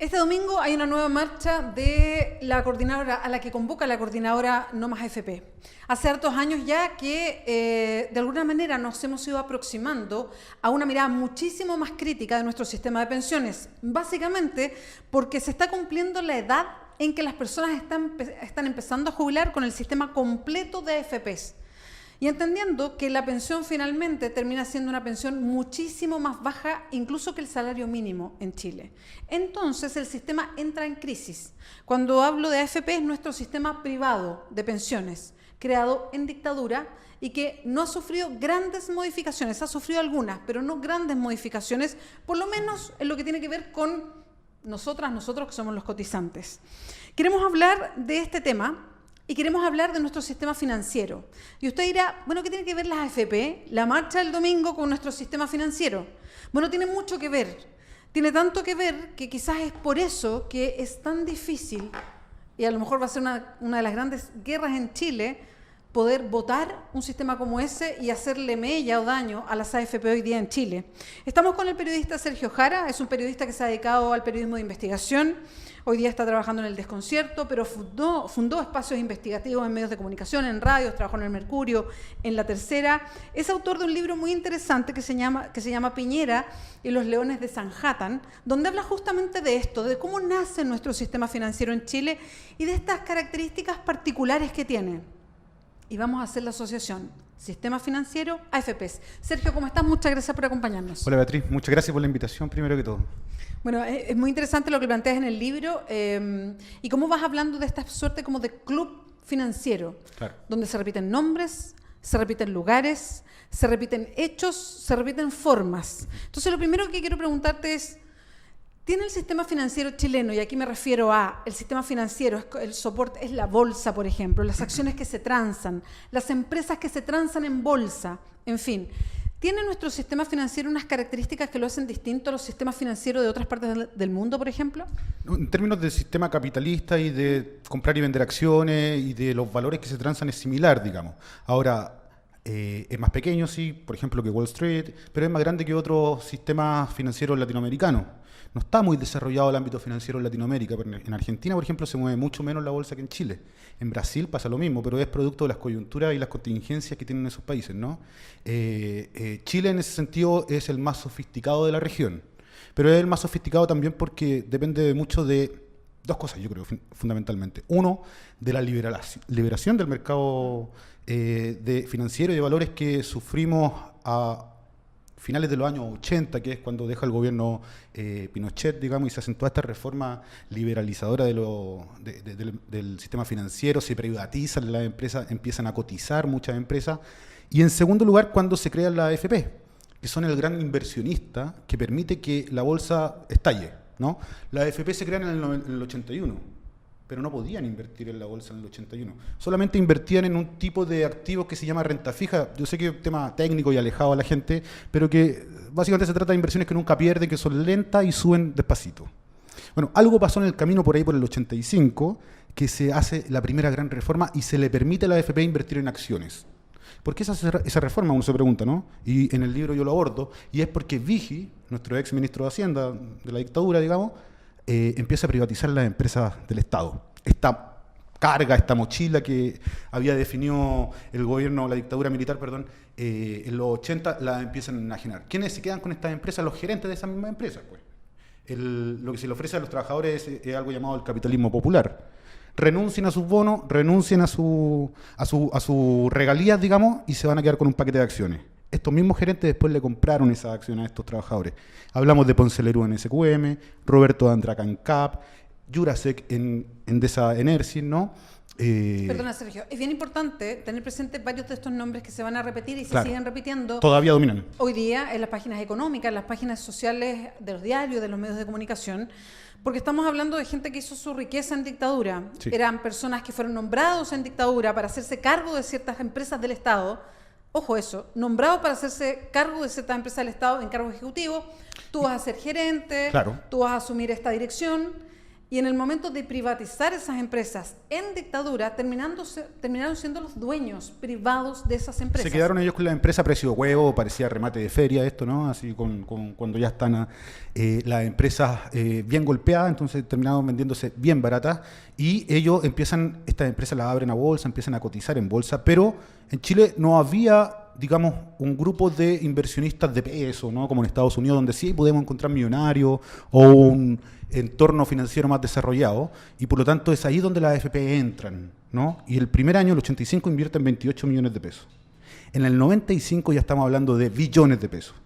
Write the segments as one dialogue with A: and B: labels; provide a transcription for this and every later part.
A: Este domingo hay una nueva marcha de la coordinadora, a la que convoca la coordinadora No Más AFP. Hace hartos años ya que de alguna manera nos hemos ido aproximando a una mirada muchísimo más crítica de nuestro sistema de pensiones, básicamente porque se está cumpliendo la edad en que las personas están empezando a jubilar con el sistema completo de AFPs. Y entendiendo que la pensión finalmente termina siendo una pensión muchísimo más baja incluso que el salario mínimo en Chile. Entonces el sistema entra en crisis. Cuando hablo de AFP es nuestro sistema privado de pensiones, creado en dictadura y que no ha sufrido grandes modificaciones, ha sufrido algunas, pero no grandes modificaciones, por lo menos en lo que tiene que ver con nosotros que somos los cotizantes. Queremos hablar de este tema. Y queremos hablar de nuestro sistema financiero. Y usted dirá, bueno, ¿qué tiene que ver las AFP, la marcha del domingo con nuestro sistema financiero? Bueno, tiene mucho que ver. Tiene tanto que ver que quizás es por eso que es tan difícil, y a lo mejor va a ser una de las grandes guerras en Chile, poder votar un sistema como ese y hacerle mella o daño a las AFP hoy día en Chile. Estamos con el periodista Sergio Jara, es un periodista que se ha dedicado al periodismo de investigación. Hoy día está trabajando en El Desconcierto, pero fundó espacios investigativos en medios de comunicación, en radios, trabajó en El Mercurio, en La Tercera. Es autor de un libro muy interesante que se llama Piñera y los leones de Sanhattan, donde habla justamente de esto, de cómo nace nuestro sistema financiero en Chile y de estas características particulares que tiene. Y vamos a hacer la asociación Sistema Financiero AFPs. Sergio, ¿cómo estás? Muchas gracias por acompañarnos.
B: Hola Beatriz, muchas gracias por la invitación, primero que todo.
A: Bueno, es muy interesante lo que planteas en el libro y cómo vas hablando de esta suerte como de club financiero, claro, donde se repiten nombres, se repiten lugares, se repiten hechos, se repiten formas. Entonces, lo primero que quiero preguntarte es, ¿tiene el sistema financiero chileno, y aquí me refiero a el sistema financiero, el soporte es la bolsa, por ejemplo, las acciones que se transan, las empresas que se transan en bolsa, en fin, ¿tiene nuestro sistema financiero unas características que lo hacen distinto a los sistemas financieros de otras partes del mundo, por ejemplo?
B: En términos del sistema capitalista y de comprar y vender acciones y de los valores que se transan es similar, digamos. Ahora, es más pequeño, sí, por ejemplo, que Wall Street, pero es más grande que otros sistemas financieros latinoamericanos. No está muy desarrollado el ámbito financiero en Latinoamérica. En Argentina, por ejemplo, se mueve mucho menos la bolsa que en Chile. En Brasil pasa lo mismo, pero es producto de las coyunturas y las contingencias que tienen esos países, ¿no? Chile, en ese sentido, es el más sofisticado de la región. Pero es el más sofisticado también porque depende mucho de dos cosas, yo creo, fundamentalmente. Uno, de la liberación del mercado financiero y de valores que sufrimos a finales de los años 80, que es cuando deja el gobierno Pinochet, digamos, y se acentúa esta reforma liberalizadora del sistema financiero, se privatizan las empresas, empiezan a cotizar muchas empresas. Y en segundo lugar, cuando se crean las AFP, que son el gran inversionista que permite que la bolsa estalle, ¿no? Las AFP se crean en el 81. Pero no podían invertir en la bolsa en el 81. Solamente invertían en un tipo de activos que se llama renta fija. Yo sé que es un tema técnico y alejado a la gente, pero que básicamente se trata de inversiones que nunca pierden, que son lentas y suben despacito. Bueno, algo pasó en el camino por ahí por el 85, que se hace la primera gran reforma y se le permite a la AFP invertir en acciones. ¿Por qué esa reforma? Uno se pregunta, ¿no? Y en el libro yo lo abordo, y es porque Vigi, nuestro ex ministro de Hacienda de la dictadura, digamos, empieza a privatizar las empresas del Estado. Esta carga, esta mochila que había definido el gobierno, la dictadura militar, perdón, en los 80 la empiezan a enajenar. ¿Quiénes se quedan con estas empresas? Los gerentes de esas mismas empresas, pues. Lo que se le ofrece a los trabajadores es algo llamado el capitalismo popular. Renuncien a sus bonos, renuncien a sus regalías, digamos, y se van a quedar con un paquete de acciones. Estos mismos gerentes después le compraron esas acciones a estos trabajadores. Hablamos de Ponce Lerú en SQM, Roberto Andraca en CAP, Jurasek en Endesa Energy, ¿no?
A: Perdona, Sergio, es bien importante tener presente varios de estos nombres que se van a repetir y se siguen repitiendo.
B: Todavía dominan.
A: Hoy día en las páginas económicas, en las páginas sociales de los diarios, de los medios de comunicación, porque estamos hablando de gente que hizo su riqueza en dictadura. Sí. Eran personas que fueron nombrados en dictadura para hacerse cargo de ciertas empresas del Estado. Ojo eso, nombrado para hacerse cargo de ciertas empresas del Estado en cargo ejecutivo, tú vas a ser gerente, claro, tú vas a asumir esta dirección Y en el momento de privatizar esas empresas en dictadura, terminaron siendo los dueños privados de esas empresas.
B: Se quedaron ellos con la empresa a precio de huevo, parecía remate de feria esto, ¿no? Así cuando ya están las empresas bien golpeadas, entonces terminaron vendiéndose bien baratas y ellos estas empresas las abren a bolsa, empiezan a cotizar en bolsa, pero en Chile no había, digamos, un grupo de inversionistas de peso, ¿no? Como en Estados Unidos, donde sí podemos encontrar millonarios o un entorno financiero más desarrollado, y por lo tanto es ahí donde las AFP entran, ¿no? Y el primer año, el 85, invierten 28 millones de pesos. En el 95 ya estamos hablando de billones de pesos,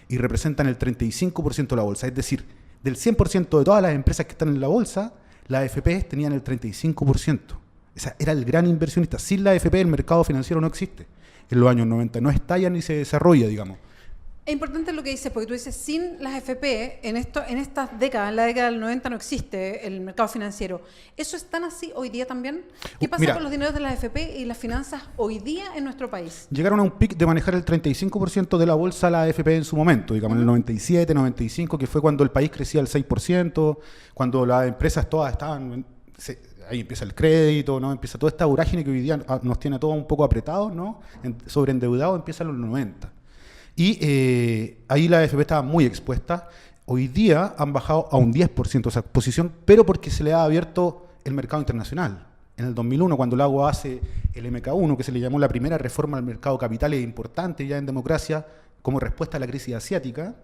B: y representan el 35% de la bolsa, es decir, del 100% de todas las empresas que están en la bolsa, las AFP tenían el 35%. O sea, era el gran inversionista. Sin la AFP el mercado financiero no existe. En los años 90 no estalla ni se desarrolla, digamos.
A: Es importante lo que dices, porque tú dices, sin las FP, en estas décadas, en la década del 90 no existe el mercado financiero. ¿Eso es tan así hoy día también? ¿Qué pasa con los dineros de las FP y las finanzas hoy día en nuestro país?
B: Llegaron a un pic de manejar el 35% de la bolsa la AFP en su momento, digamos, en el 97, 95, que fue cuando el país crecía al 6%, cuando las empresas todas estaban... Ahí empieza el crédito, ¿no? Empieza toda esta vorágine que hoy día nos tiene a todos un poco apretados, ¿no? Sobreendeudados, empieza en los 90. Y ahí la AFP estaba muy expuesta. Hoy día han bajado a un 10% esa posición, pero porque se le ha abierto el mercado internacional. En el 2001, cuando Lago hace el MK1, que se le llamó la primera reforma al mercado de capitales importante ya en democracia, como respuesta a la crisis asiática,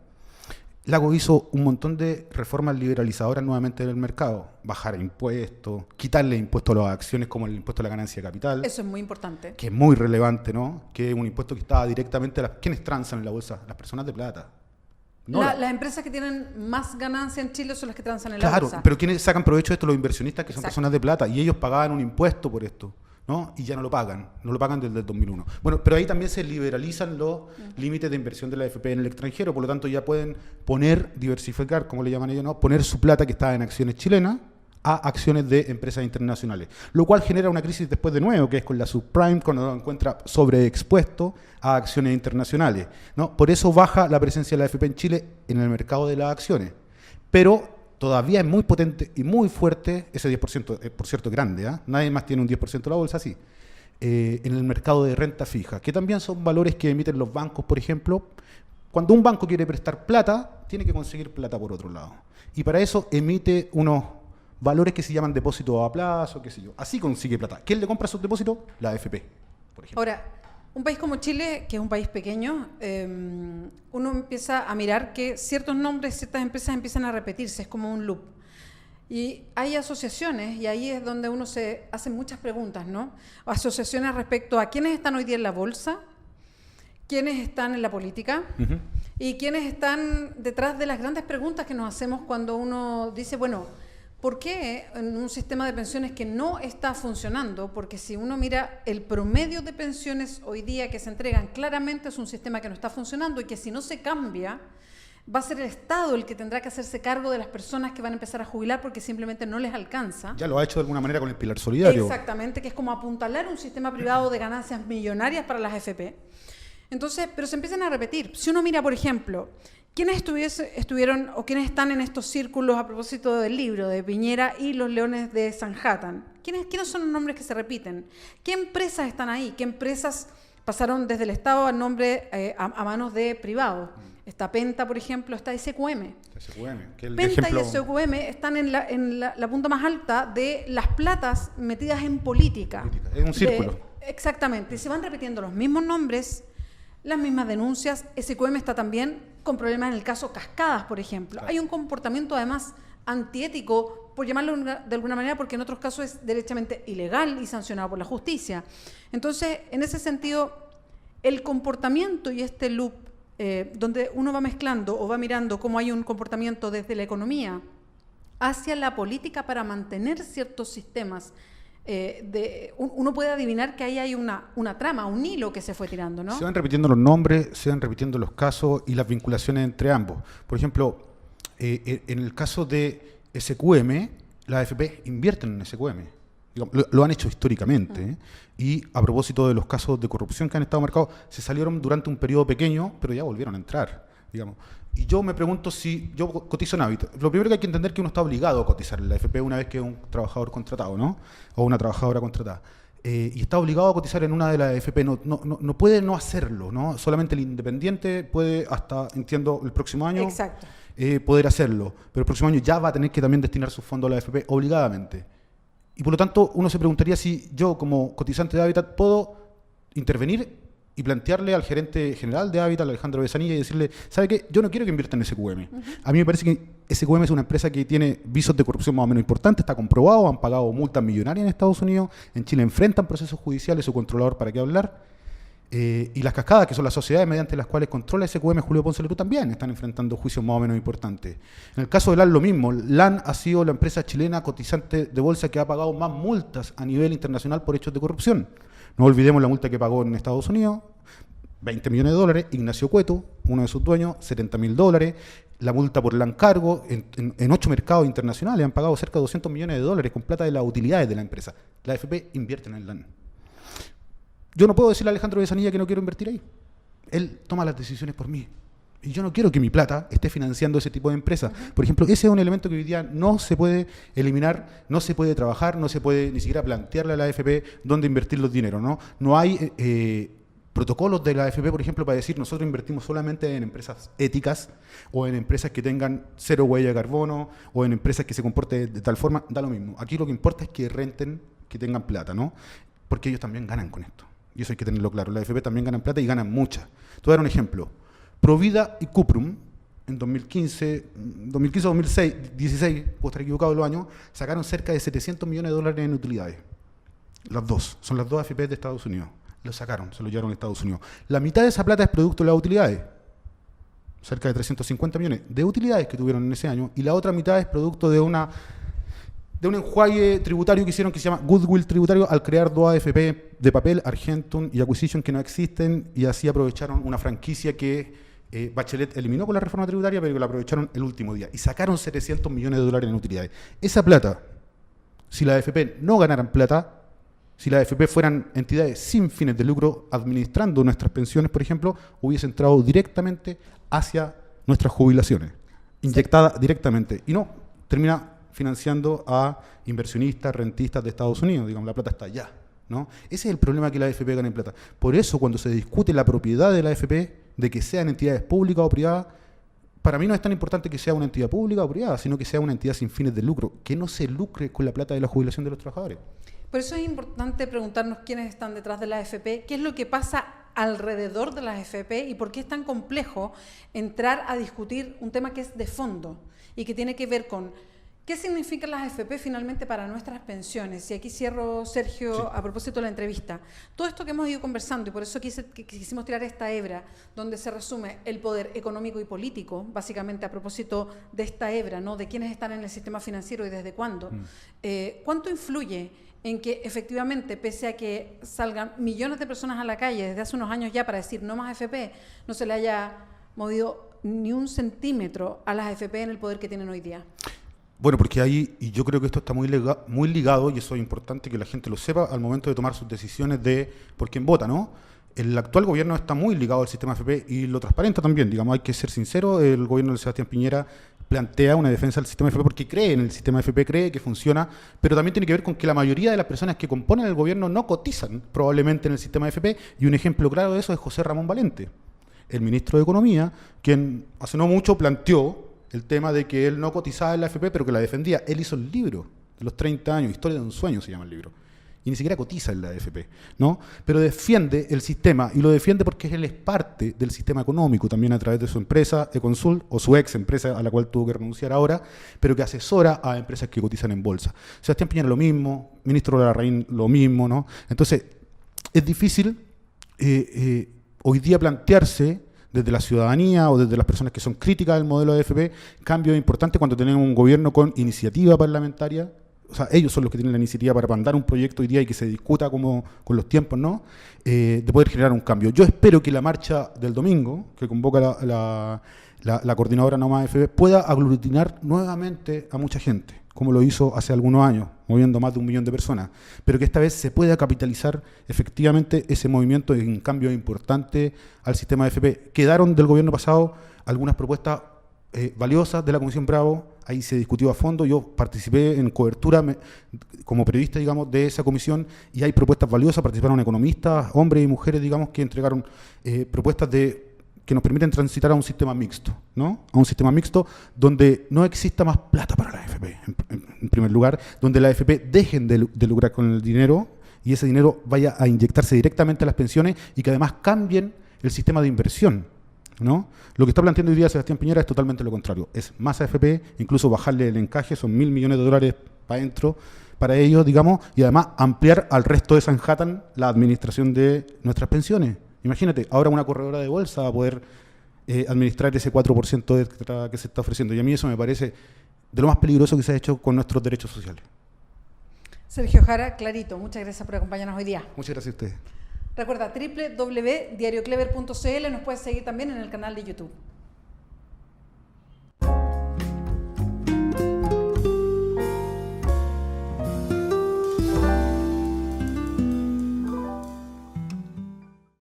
B: Lago hizo un montón de reformas liberalizadoras nuevamente del mercado. Bajar impuestos, quitarle impuestos a las acciones como el impuesto a la ganancia de capital.
A: Eso es muy importante.
B: Que es muy relevante, ¿no? Que es un impuesto que estaba directamente a ¿quiénes transan en la bolsa? Las personas de plata. No
A: las empresas que tienen más ganancia en Chile son las que transan en la bolsa.
B: Claro, pero ¿quiénes sacan provecho de esto? Los inversionistas, que son personas de plata. Y ellos pagaban un impuesto por esto, ¿no? Y ya no lo pagan desde el 2001. Bueno, pero ahí también se liberalizan los límites de inversión de la AFP en el extranjero, por lo tanto ya pueden diversificar, como le llaman ellos, ¿no? Poner su plata que está en acciones chilenas a acciones de empresas internacionales, lo cual genera una crisis después de nuevo, que es con la subprime, cuando lo encuentra sobreexpuesto a acciones internacionales, ¿no? Por eso baja la presencia de la AFP en Chile en el mercado de las acciones, pero todavía es muy potente y muy fuerte, ese 10%, por cierto, grande, ¿eh? Nadie más tiene un 10% de la bolsa así, en el mercado de renta fija, que también son valores que emiten los bancos, por ejemplo. Cuando un banco quiere prestar plata, tiene que conseguir plata por otro lado. Y para eso emite unos valores que se llaman depósitos a plazo, qué sé yo. Así consigue plata. ¿Quién le compra esos depósitos? La AFP, por ejemplo.
A: Ahora, un país como Chile, que es un país pequeño, uno empieza a mirar que ciertos nombres, ciertas empresas empiezan a repetirse, es como un loop. Y hay asociaciones, y ahí es donde uno se hace muchas preguntas, ¿no? Asociaciones respecto a quiénes están hoy día en la bolsa, quiénes están en la política, y quiénes están detrás de las grandes preguntas que nos hacemos cuando uno dice, bueno, ¿por qué en un sistema de pensiones que no está funcionando? Porque si uno mira el promedio de pensiones hoy día que se entregan, claramente es un sistema que no está funcionando y que si no se cambia, va a ser el Estado el que tendrá que hacerse cargo de las personas que van a empezar a jubilar porque simplemente no les alcanza.
B: Ya lo ha hecho de alguna manera con el pilar solidario.
A: Exactamente, que es como apuntalar un sistema privado de ganancias millonarias para las AFP. Entonces, pero se empiezan a repetir. Si uno mira, por ejemplo, ¿quiénes estuvieron o quiénes están en estos círculos a propósito del libro de Piñera y los Leones de Sanhattan? ¿Quiénes son los nombres que se repiten? ¿Qué empresas están ahí? ¿Qué empresas pasaron desde el Estado a manos de privados? Está Penta, por ejemplo, está SQM.
B: Que el
A: Penta
B: ejemplo...
A: y SQM están en la punta más alta de las platas metidas en política.
B: Es un círculo.
A: Exactamente. Y se van repitiendo los mismos nombres, las mismas denuncias. SQM está también con problemas en el caso Cascadas, por ejemplo. Claro. Hay un comportamiento además antiético, por llamarlo de alguna manera, porque en otros casos es derechamente ilegal y sancionado por la justicia. Entonces, en ese sentido, el comportamiento y este loop, donde uno va mezclando o va mirando cómo hay un comportamiento desde la economía hacia la política para mantener ciertos sistemas, uno puede adivinar que ahí hay una trama, un hilo que se fue tirando, ¿no?
B: Se van repitiendo los nombres, se van repitiendo los casos y las vinculaciones entre ambos. Por ejemplo, en el caso de SQM, las AFP invierten en SQM. Lo han hecho históricamente. Y a propósito de los casos de corrupción que han estado marcados, se salieron durante un periodo pequeño, pero ya volvieron a entrar, digamos. Y yo me pregunto si yo cotizo en Habitat. Lo primero que hay que entender es que uno está obligado a cotizar en la AFP una vez que es un trabajador contratado, ¿no? O una trabajadora contratada. Y está obligado a cotizar en una de las AFP. No puede no hacerlo, ¿no? Solamente el independiente puede hasta, entiendo, el próximo año poder hacerlo. Pero el próximo año ya va a tener que también destinar sus fondos a la AFP obligadamente. Y por lo tanto, uno se preguntaría si yo, como cotizante de Habitat, puedo intervenir y plantearle al gerente general de Habitat, Alejandro Besanilla, y decirle, ¿sabe qué? Yo no quiero que invierta en SQM. A mí me parece que SQM es una empresa que tiene visos de corrupción más o menos importantes, está comprobado, han pagado multas millonarias en Estados Unidos, en Chile enfrentan procesos judiciales, su controlador, ¿para qué hablar? Y las cascadas, que son las sociedades mediante las cuales controla SQM, Julio Ponce Lerú, también están enfrentando juicios más o menos importantes. En el caso de LAN, lo mismo. LAN ha sido la empresa chilena cotizante de bolsa que ha pagado más multas a nivel internacional por hechos de corrupción. No olvidemos la multa que pagó en Estados Unidos, $20 millones. Ignacio Cueto, uno de sus dueños, $70.000. La multa por LAN Cargo, en 8 mercados internacionales han pagado cerca de $200 millones con plata de las utilidades de la empresa. La AFP invierte en el LAN. Yo no puedo decirle a Alejandro Besanilla que no quiero invertir ahí. Él toma las decisiones por mí. Y yo no quiero que mi plata esté financiando ese tipo de empresas. Por ejemplo, ese es un elemento que hoy día no se puede eliminar, no se puede trabajar, no se puede ni siquiera plantearle a la AFP dónde invertir los dineros, ¿no? No hay protocolos de la AFP, por ejemplo, para decir nosotros invertimos solamente en empresas éticas o en empresas que tengan cero huella de carbono o en empresas que se comporten de tal forma. Da lo mismo. Aquí lo que importa es que renten, que tengan plata, ¿no? Porque ellos también ganan con esto. Y eso hay que tenerlo claro. La AFP también ganan plata y ganan mucha. Te voy a dar un ejemplo. Provida y Cuprum, en 2015, 2016, puedo estar equivocado de los años, sacaron cerca de $700 millones en utilidades. Las dos. Son las dos AFP de Estados Unidos. Lo sacaron, se lo llevaron a Estados Unidos. La mitad de esa plata es producto de las utilidades. Cerca de 350 millones de utilidades que tuvieron en ese año. Y la otra mitad es producto de un enjuague tributario que hicieron que se llama Goodwill tributario al crear dos AFP de papel, Argentum y Acquisition, que no existen, y así aprovecharon una franquicia que Bachelet eliminó con la reforma tributaria, pero que la aprovecharon el último día y sacaron $700 millones en utilidades. Esa plata, si las AFP no ganaran plata, si las AFP fueran entidades sin fines de lucro administrando nuestras pensiones, por ejemplo, hubiese entrado directamente hacia nuestras jubilaciones, inyectada directamente, y no termina financiando a inversionistas, rentistas de Estados Unidos. Digamos, la plata está allá, ¿no? Ese es el problema, que la AFP gane plata. Por eso, cuando se discute la propiedad de la AFP, de que sean entidades públicas o privadas, para mí no es tan importante que sea una entidad pública o privada, sino que sea una entidad sin fines de lucro, que no se lucre con la plata de la jubilación de los trabajadores.
A: Por eso es importante preguntarnos quiénes están detrás de la AFP, qué es lo que pasa alrededor de la AFP y por qué es tan complejo entrar a discutir un tema que es de fondo y que tiene que ver con ¿qué significan las AFP finalmente para nuestras pensiones? Y aquí cierro, Sergio, sí, a propósito de la entrevista. Todo esto que hemos ido conversando, y por eso quisimos tirar esta hebra, donde se resume el poder económico y político, básicamente a propósito de esta hebra, ¿no? De quiénes están en el sistema financiero y desde cuándo. ¿Cuánto influye en que efectivamente, pese a que salgan millones de personas a la calle desde hace unos años ya para decir no más AFP, no se le haya movido ni un centímetro a las AFP en el poder que tienen hoy día?
B: Bueno, porque ahí, y yo creo que esto está muy ligado, y eso es importante que la gente lo sepa al momento de tomar sus decisiones de por quién vota, ¿no? El actual gobierno está muy ligado al sistema AFP y lo transparenta también, digamos, hay que ser sincero, el gobierno de Sebastián Piñera plantea una defensa del sistema AFP porque cree en el sistema AFP, cree que funciona, pero también tiene que ver con que la mayoría de las personas que componen el gobierno no cotizan probablemente en el sistema AFP, y un ejemplo claro de eso es José Ramón Valente, el ministro de Economía, quien hace no mucho planteó el tema de que él no cotizaba en la AFP, pero que la defendía. Él hizo el libro de los 30 años, Historia de un sueño se llama el libro, y ni siquiera cotiza en la AFP, ¿no? Pero defiende el sistema, y lo defiende porque él es parte del sistema económico, también a través de su empresa, Econsult, o su ex empresa, a la cual tuvo que renunciar ahora, pero que asesora a empresas que cotizan en bolsa. Sebastián Piñera lo mismo, ministro Larraín lo mismo, ¿no? Entonces, es difícil hoy día plantearse desde la ciudadanía o desde las personas que son críticas del modelo de AFP, cambios importantes cuando tenemos un gobierno con iniciativa parlamentaria. O sea, ellos son los que tienen la iniciativa para mandar un proyecto hoy día y que se discuta como con los tiempos, ¿no? De poder generar un cambio. Yo espero que la marcha del domingo, que convoca la coordinadora No Más AFP, pueda aglutinar nuevamente a mucha gente, como lo hizo hace algunos años, moviendo más de 1 millón de personas, pero que esta vez se pueda capitalizar efectivamente ese movimiento en cambio importante al sistema de AFP. Quedaron del gobierno pasado algunas propuestas valiosas de la Comisión Bravo. Ahí se discutió a fondo. Yo participé en cobertura como periodista, digamos, de esa comisión, y hay propuestas valiosas. Participaron economistas, hombres y mujeres, digamos, que entregaron propuestas que nos permiten transitar a un sistema mixto, ¿no? A un sistema mixto donde no exista más plata para la AFP, en primer lugar, donde la AFP dejen de lucrar con el dinero y ese dinero vaya a inyectarse directamente a las pensiones, y que además cambien el sistema de inversión, ¿no? Lo que está planteando hoy día Sebastián Piñera es totalmente lo contrario. Es más AFP, incluso bajarle el encaje, son $1.000 millones para adentro, para ellos, digamos, y además ampliar al resto de Sanhattan la administración de nuestras pensiones. Imagínate, ahora una corredora de bolsa va a poder administrar ese 4% extra que se está ofreciendo. Y a mí eso me parece de lo más peligroso que se ha hecho con nuestros derechos sociales.
A: Sergio Jara, clarito. Muchas gracias por acompañarnos hoy día.
B: Muchas gracias a ustedes.
A: Recuerda, www.diarioclever.cl. Nos puedes seguir también en el canal de YouTube.